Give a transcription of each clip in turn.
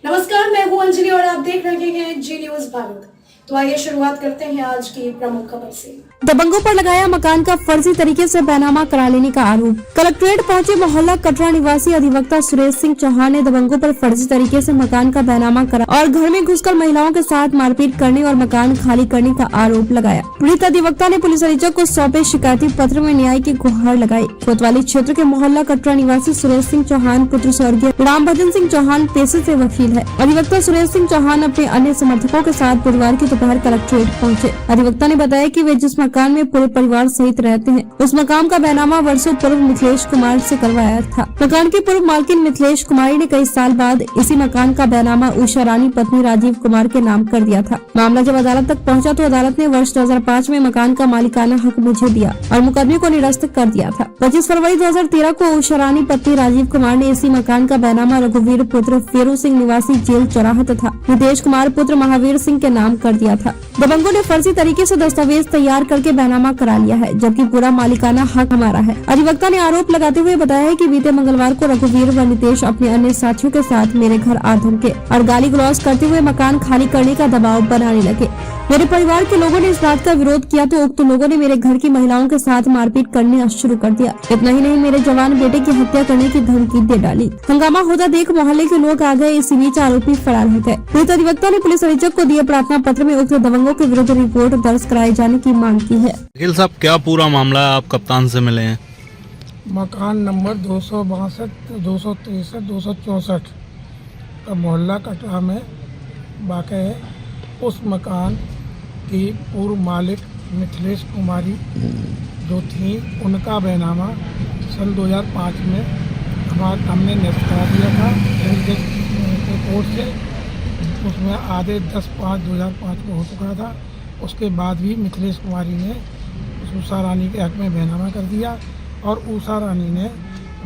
नमस्कार, मैं हूं अंजलि और आप देख रहे हैं जी न्यूज भारत। तो आइए शुरुआत करते हैं आज की प्रमुख खबर से। दबंगों पर लगाया मकान का फर्जी तरीके से बैनामा करा लेने का आरोप। कलेक्ट्रेट पहुंचे मोहल्ला कटरा निवासी अधिवक्ता सुरेश सिंह चौहान ने दबंगों पर फर्जी तरीके से मकान का बैनामा करा और घर में घुसकर महिलाओं के साथ मारपीट करने और मकान खाली करने का आरोप लगाया। पीड़ित अधिवक्ता ने पुलिस अधीक्षक को सौंपे शिकायती पत्र में न्याय की गुहार लगाई। कोतवाली क्षेत्र के मोहल्ला कटरा निवासी सुरेश सिंह चौहान पुत्र स्वर्गीय रामभजन सिंह चौहान पेशे से वकील है। अधिवक्ता सुरेश सिंह चौहान अपने अन्य समर्थकों के साथ बुधवार की दोपहर कलेक्ट्रेट पहुंचे। अधिवक्ता ने बताया कि वे जिस मकान में पूरे परिवार सहित रहते हैं, उस मकान का बैनामा वर्षों पूर्व मिथिलेश कुमार से करवाया था। मकान की पूर्व मालकिन मिथिलेश कुमारी ने कई साल बाद इसी मकान का बैनामा उषा रानी पत्नी राजीव कुमार के नाम कर दिया था। मामला जब अदालत तक पहुंचा तो अदालत ने वर्ष 2005 में मकान का मालिकाना हक मुझे दिया और मुकदमे को निरस्त कर दिया था। 25 फरवरी 2013 को उषा रानी पत्नी राजीव कुमार ने इसी मकान का बैनामा रघुवीर पुत्र फेरू सिंह निवासी जेल चौराहा तथा नितेश कुमार पुत्र महावीर सिंह के नाम कर दिया था। दबंगों ने फर्जी तरीके से दस्तावेज तैयार करके बैनामा करा लिया है, जबकि पूरा मालिकाना हक हमारा है। अधिवक्ता ने आरोप लगाते हुए बताया है कि बीते मंगलवार को रघुवीर व नितेश अपने अन्य साथियों के साथ मेरे घर आ धमके और गाली गलौज करते हुए मकान खाली करने का दबाव बनाने लगे। मेरे परिवार के लोगों ने इस बात का विरोध किया तो उक्त लोगों ने मेरे घर की महिलाओं के साथ मारपीट करने शुरू कर दिया। इतना ही नहीं, मेरे जवान बेटे की हत्या करने की धमकी दे डाली। हंगामा होता देख मोहल्ले के लोग आ गए। इसी बीच आरोपी फरार हो गए। पीड़ित अधिवक्ता ने पुलिस अधीक्षक को दिए प्रार्थना पत्र में उक्त दबंगों के विरुद्ध रिपोर्ट दर्ज कराए जाने की मांग की है। वकील साहब, क्या पूरा मामला है? आप कप्तान से मिले हैं। मकान नंबर 262, 263, 264 का मोहल्ला कटरा में वाक़ है। उस मकान की पूर्व मालिक मिथिलेश कुमारी जो थी, उनका बैनामा सन 2005 में हमने निरस्त करा दिया था कोर्ट से। उसमें आधे 10/5/2005 को हो चुका था। उसके बाद भी मिथिलेश कुमारी ने उषा रानी के हक में बैनामा कर दिया और उषा रानी ने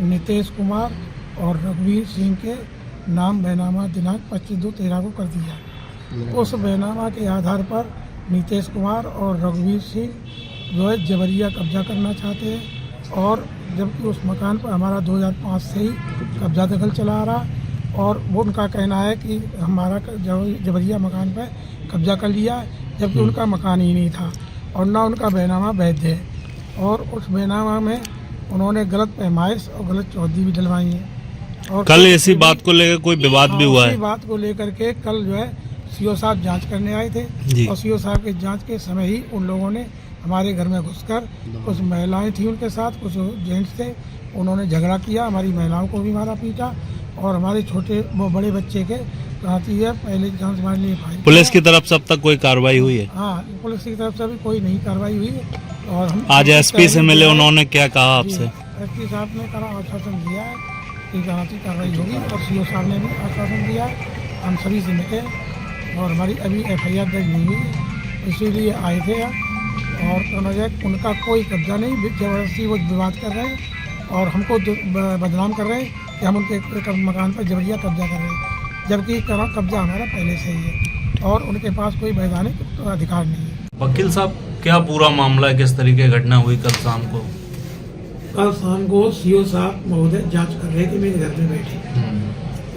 नितेश कुमार और रघुवीर सिंह के नाम बैनामा दिनांक 25/2/13 को कर दिया। उस बैनामा के आधार पर नितेश कुमार और रघुवीर सिंह जो है जबरिया कब्जा करना चाहते हैं और जबकि उस मकान पर हमारा 2005 से ही कब्जा दखल चला आ रहा और वो उनका कहना है कि हमारा जबरिया मकान पर कब्जा कर लिया, जबकि उनका मकान ही नहीं था और ना उनका बैनामा वैध है। और उस बैनामा में उन्होंने गलत पैमाइश और गलत चौहदी भी डलवाई है। और कल इसी बात को लेकर कोई विवाद भी हुआ है? इसी बात को लेकर के कल जो है सीओ साहब जांच करने आए थे और सीओ साहब के जांच के समय ही उन लोगों ने हमारे घर में घुसकर, कुछ महिलाएं थी उनके साथ, कुछ जेंट्स थे, उन्होंने झगड़ा किया, हमारी महिलाओं को भी मारा पीटा और हमारे छोटे वो बड़े बच्चे के कहती है पहले जांच हमारे लिए फाइल। पुलिस की तरफ से अब तक कोई कार्रवाई हुई है? हाँ, पुलिस की तरफ से अभी कोई नहीं कार्रवाई हुई है। और हम आज एसपी से मिले, उन्होंने क्या कहा आपसे? एसपी साहब ने कहा आश्वासन दिया है कि जांची कार्रवाई होगी और सीओ साहब ने भी आश्वासन दिया है। हम सभी से मिले और हमारी अभी FIR दर्ज नहीं हुई, इसीलिए आए थे और उनका कोई कब्जा नहीं, जबरदस्ती वो विवाद कर रहे हैं और हमको बदनाम कर रहे हैं कि हम उनके मकान पर जबरिया कब्जा कर रहे हैं, जबकि कब्जा हमारा पहले से ही है और उनके पास कोई वैधानिक अधिकार नहीं है। वकील साहब, क्या पूरा मामला है? किस तरीके की घटना हुई कल शाम को? कल शाम को सीओ साहब महोदय जांच कर रहे थे मेरे घर में बैठे।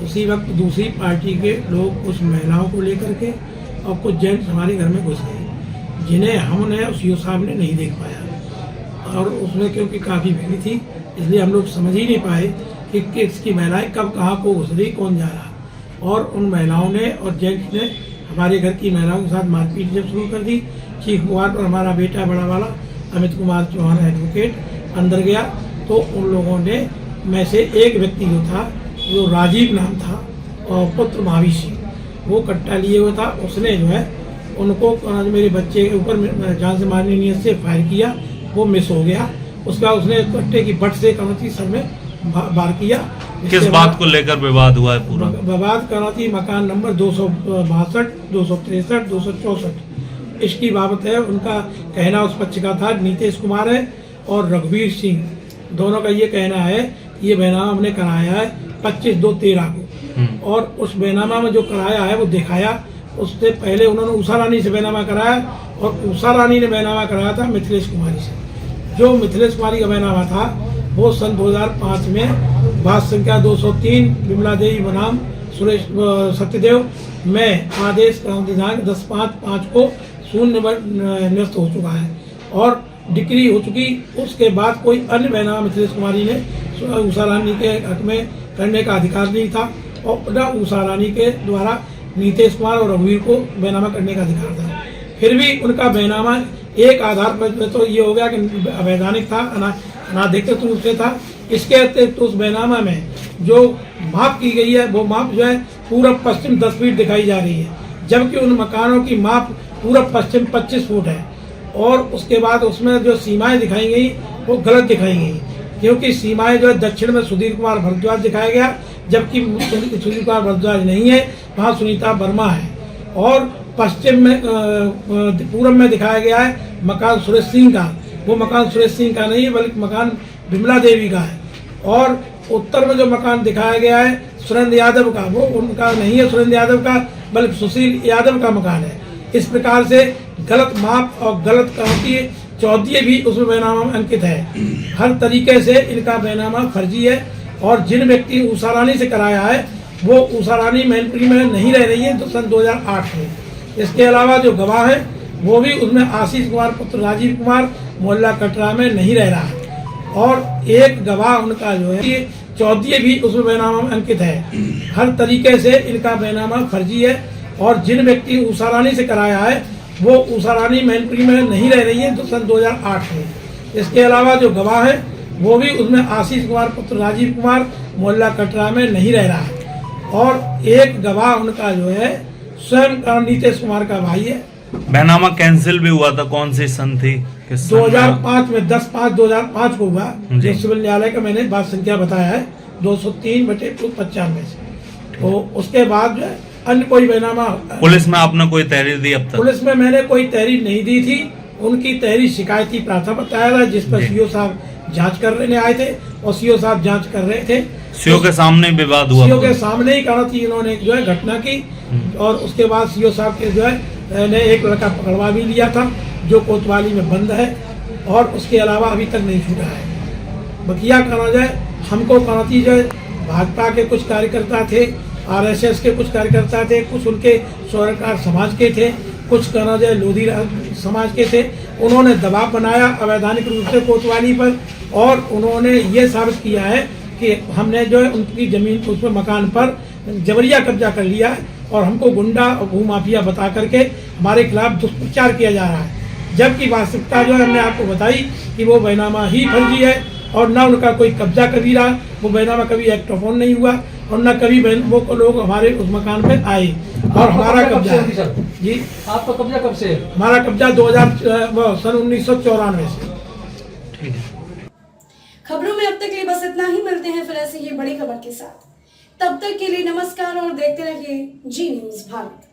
उसी वक्त दूसरी पार्टी के लोग कुछ महिलाओं को लेकर के और कुछ जेंट्स हमारे घर में घुस गए, जिन्हें हमने सीओ साहब ने नहीं देख पाया और उसमें क्योंकि काफ़ी भीड़ थी इसलिए हम लोग समझ ही नहीं पाए कि किसकी महिलाएं कब कहाँ को घुस रही, कौन जा रहा। और उन महिलाओं ने और जेंट्स ने हमारे घर की महिलाओं के साथ मारपीट जब शुरू कर दी। चीख पुकार पर हमारा बेटा बड़ा वाला अमित कुमार चौहान एडवोकेट अंदर गया तो उन लोगों ने में से एक व्यक्ति जो था, जो राजीव नाम था और पुत्र महावीर सिंह, वो कट्टा लिए हुआ था। उसने जो है उनको मेरे बच्चे के ऊपर जान से मारने की नीयत से फायर किया, वो मिस हो गया। उसके बाद उसने कट्टे की बट से कनौती सर में वार किया। किस बात को लेकर विवाद हुआ है? पूरा विवाद कनौती मकान नंबर 262, 263, 264 इसकी बाबत है। उनका कहना उस पक्ष का था, नितेश कुमार है और रघुवीर सिंह, दोनों का ये कहना है ये बैनामा हमने कराया है 25/2/13 को और उस बैनामा में जो कराया है वो दिखाया। उससे पहले उन्होंने उषा रानी से बैनामा कराया और उषा रानी ने बैनामा कराया था मिथिलेश कुमारी से। जो मिथिलेश कुमारी का बैनामा था वो सन 2005 में वाद संख्या 203 विमला देवी बनाम सुरेश सत्यदेव में आदेश दिनांक 10/5/5 को शून्य निरस्त हो चुका है और डिक्री हो चुकी। उसके बाद कोई अन्य बैनामा मिथिलेश कुमारी ने उषा रानी के हक में करने का अधिकार नहीं था और न उषा रानी के द्वारा नीतीश कुमार और रघुवीर को बैनामा करने का अधिकार था। फिर भी उनका बैनामा एक आधार पर तो ये हो गया कि अवैधानिक था, अनाधिकृत रूप से था। इसके अतिरिक्त उस बैनामा में जो माप की गई है वो माप जो है पूर्व पश्चिम 10 फीट दिखाई जा रही है, जबकि उन मकानों की माप पूर्व पश्चिम 25 फुट है। और उसके बाद उसमें जो सीमाएं दिखाई गई वो गलत दिखाई गई, क्योंकि सीमाएं जो है दक्षिण में सुधीर कुमार भारद्वाज दिखाया गया, जबकि सुधीर कुमार भारद्वाज नहीं है, वहाँ सुनीता वर्मा है। और पश्चिम में पूर्व में दिखाया गया है मकान सुरेश सिंह का, वो मकान सुरेश सिंह का नहीं है बल्कि मकान विमला देवी का है। और उत्तर में जो मकान दिखाया गया है सुरेंद्र यादव का, वो उनका नहीं है सुरेंद्र यादव का बल्कि सुशील यादव का मकान है। इस प्रकार से गलत माप और गलत काउंटी चौधरी भी उसमें बैनामा में अंकित है। हर तरीके से इनका बैनामा फर्जी है और जिन व्यक्ति उषा रानी से कराया है वो उषा रानी मैनपुरी में नहीं रह रही है तो सन 2008 में। इसके अलावा जो गवाह है वो भी उसमें आशीष कुमार पुत्र राजीव कुमार मोहल्ला कटरा में नहीं रह रहा है और एक गवाह उनका जो है ये चौधरी भी उसमें बैनामा में अंकित है। हर तरीके से इनका बैनामा फर्जी है और जिन व्यक्ति उषा रानी से कराया है वो उषा रानी मैनपुरी में नहीं रह रही है तो सन 2008 में। इसके अलावा जो गवाह है वो भी उसमें आशीष कुमार पुत्र राजीव कुमार मोहल्ला कटरा में नहीं रह रहा है और एक गवाह उनका जो है स्वयं नीतीश कुमार का भाई है। बैनामा कैंसिल भी हुआ था, कौन सी सन थी? 2005 में 10/5/2005 को हुआ, जो सिविल न्यायालय का मैंने बात संख्या बताया है 203/95 से। तो उसके बाद जो है अन्य कोई बैनामा। पुलिस में आपने कोई तहरीर दी अब तक? पुलिस में मैंने कोई तहरीर नहीं दी थी। उनकी तहरीर शिकायती प्रार्थना बताया था जिस पर सीओ साहब जांच करने आए थे और सीओ साहब जांच कर रहे थे। सीओ के सामने विवाद हुआ? सीओ के सामने ही कहा थी इन्होंने जो है घटना की और उसके बाद सीओ साहब के जो है ने एक लड़का पकड़वा भी लिया था जो कोतवाली में बंद है और उसके अलावा अभी तक नहीं छूटा है। बकिया कहना जाए हमको कहती जाए भाजपा के कुछ कार्यकर्ता थे, आरएसएस के कुछ कार्यकर्ता थे, कुछ उनके स्वर्णकार समाज के थे, कुछ कहना जाए लोधी समाज के थे। उन्होंने दबाव बनाया अवैधानिक रूप से कोतवाली पर और उन्होंने ये साबित किया है कि हमने जो है उनकी जमीन उसमें मकान पर जबरिया कब्जा कर लिया है और हमको गुंडा और भूमाफिया बता करके हमारे खिलाफ दुष्प्रचार किया जा रहा है। जबकि वास्तविकता जो है हमने आपको बताई कि वो बैनामा ही फर्जी है और न उनका कोई कब्जा कभी रहा, वो बैनामा कभी एक्ट ऑफ ऑन नहीं हुआ और न कभी वो लोग हमारे उस मकान पे आए। और हमारा कब्जा है जी। आपका कब्जा कब से है? हमारा कब्जा सन 1994 से। खबरों में अब तक लिए बस इतना ही। मिलते हैं फिर ऐसी ही बड़ी खबर के साथ। तब तक के लिए नमस्कार और देखते रहिए जी न्यूज़ भारत।